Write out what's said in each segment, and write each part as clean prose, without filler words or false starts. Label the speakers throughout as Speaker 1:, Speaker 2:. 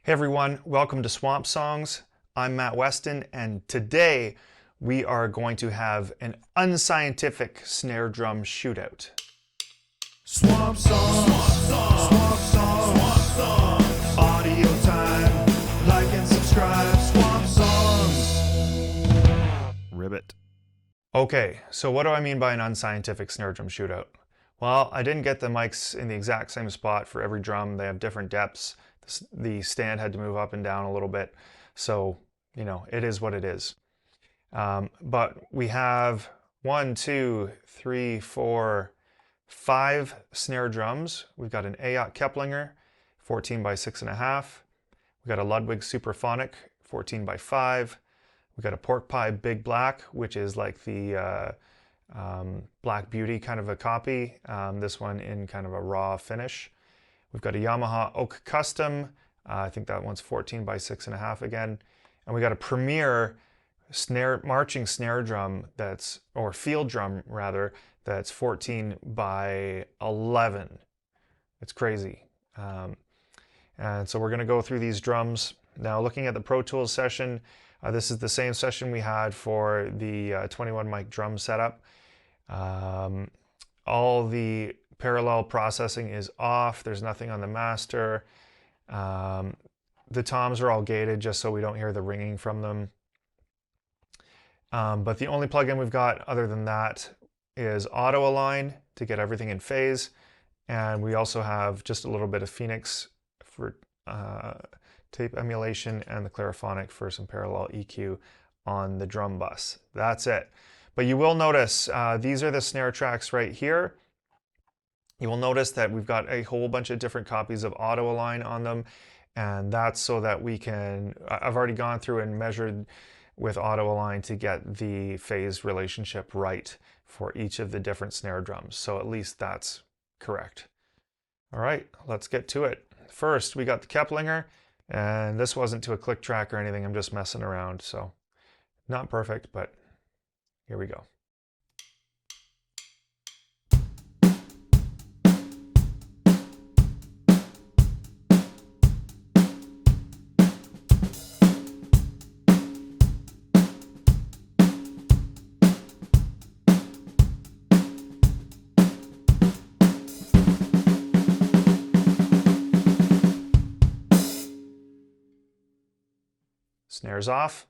Speaker 1: Hey everyone, welcome to Swamp Songs. I'm Matt Weston, and today we are going to have an unscientific snare drum shootout.
Speaker 2: Swamp Songs, Swamp Songs, Swamp Songs, audio time, like and subscribe, Swamp Songs.
Speaker 1: Ribbit. Okay, so what do I mean by an unscientific snare drum shootout? Well, I didn't get the mics in the exact same spot for every drum. They have different depths. The stand had to move up and down a little bit. So, it is what it is. But we have 1, 2, 3, 4, 5 snare drums. We've got an Ayotte Keplinger, 14 by 6.5. We've got a Ludwig Supraphonic, 14 by 5. We've got a Pork Pie Big Black, which is like the Black Beauty kind of a copy. This one in kind of a raw finish. We've got a Yamaha Oak Custom. I think that one's 14 by 6.5 again. And we got a Premier marching snare drum or field drum rather, that's 14 by 11. It's crazy. And so we're going to go through these drums. Now, looking at the Pro Tools session, this is the same session we had for the 21 mic drum setup. All the parallel processing is off. There's nothing on the master. The toms are all gated just so we don't hear the ringing from them. But the only plugin we've got other than that is Auto Align to get everything in phase. And we also have just a little bit of Phoenix for tape emulation and the Clariphonic for some parallel EQ on the drum bus. That's it. But you will notice these are the snare tracks right here. You will notice that we've got a whole bunch of different copies of Auto Align on them, and that's so that we can, I've already gone through and measured with Auto Align to get the phase relationship right for each of the different snare drums. So at least that's correct. All right, let's get to it. First, we got the Keplinger, and this wasn't to a click track or anything. I'm just messing around, so not perfect, but here we go. Snares off.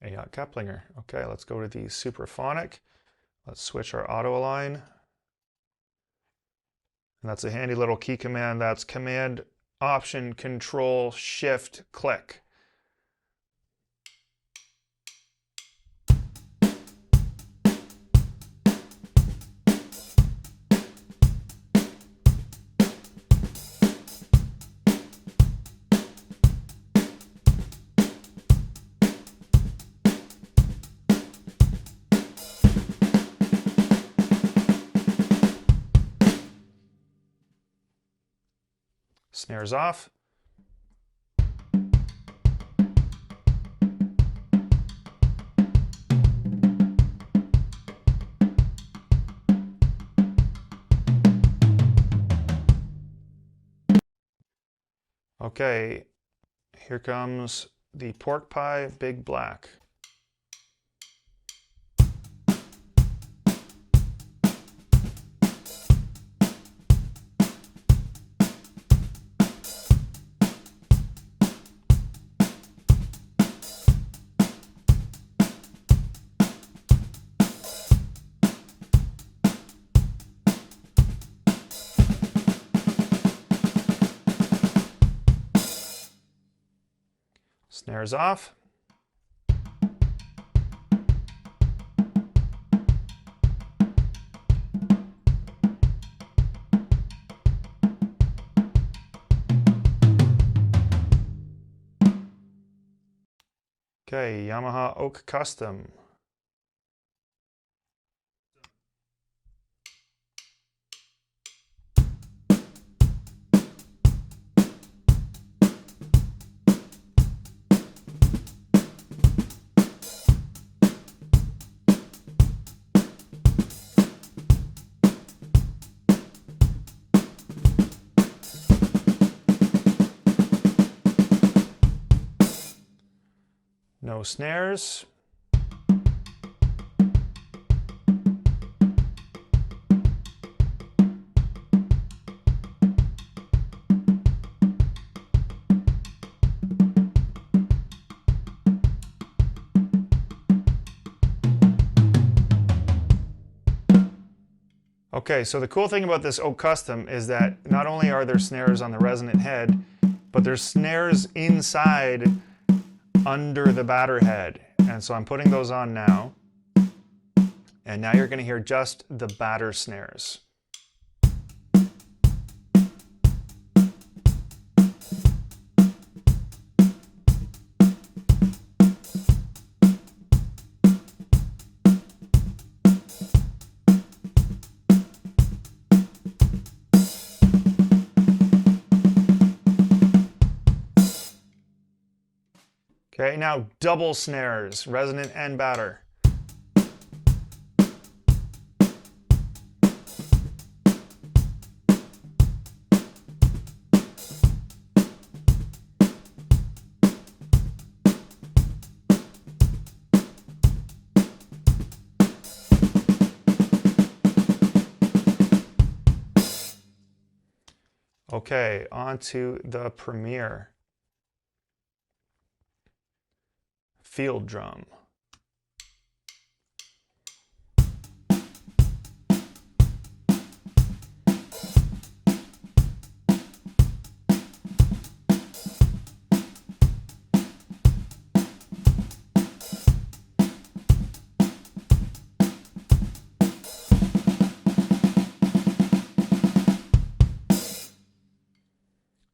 Speaker 1: Ayotte Keplinger. Okay, let's go to the Supraphonic. Let's switch our Auto Align. And that's a handy little key command. That's Command, Option, Control, Shift, Click. Snares off. Okay, here comes the Pork Pie Big Black. Snares off. Okay, Yamaha Oak Custom. No snares. Okay, so the cool thing about this Oak Custom is that not only are there snares on the resonant head, but there's snares inside under the batter head. And so I'm putting those on now. And now you're going to hear just the batter snares. Okay, now double snares, resonant and batter. Okay, on to the Premier. Field drum.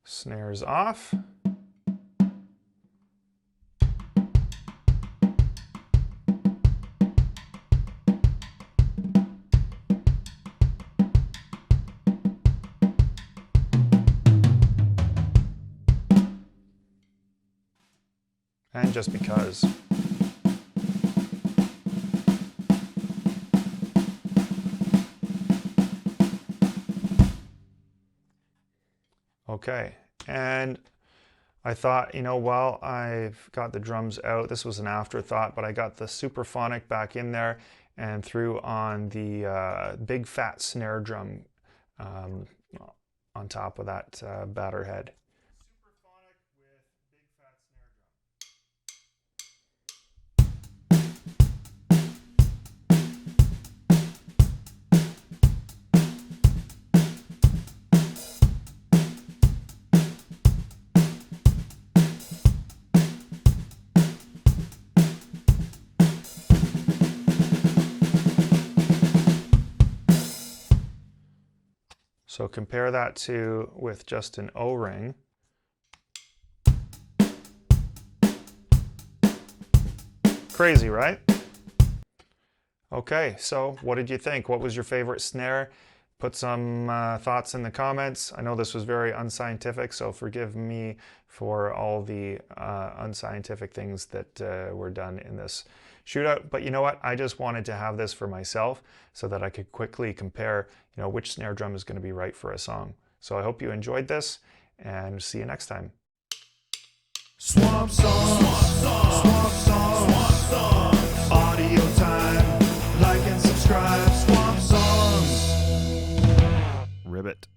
Speaker 1: Snares off. And just because. Okay, and I thought, you know, while I've got the drums out, this was an afterthought, but I got the Supraphonic back in there and threw on the big fat snare drum on top of that batter head. Supraphonic with big fat snare So compare that to with just an O-ring. Crazy, right? Okay, so what did you think? What was your favorite snare? Put some thoughts in the comments. I know this was very unscientific, so forgive me for all the unscientific things that were done in this shootout. But you know what? I just wanted to have this for myself so that I could quickly compare, you know, which snare drum is going to be right for a song. So I hope you enjoyed this, and see you next time.
Speaker 2: Swamp Songs, Swamp Songs, audio time. Like and subscribe, Swamp Songs.
Speaker 1: Ribbit.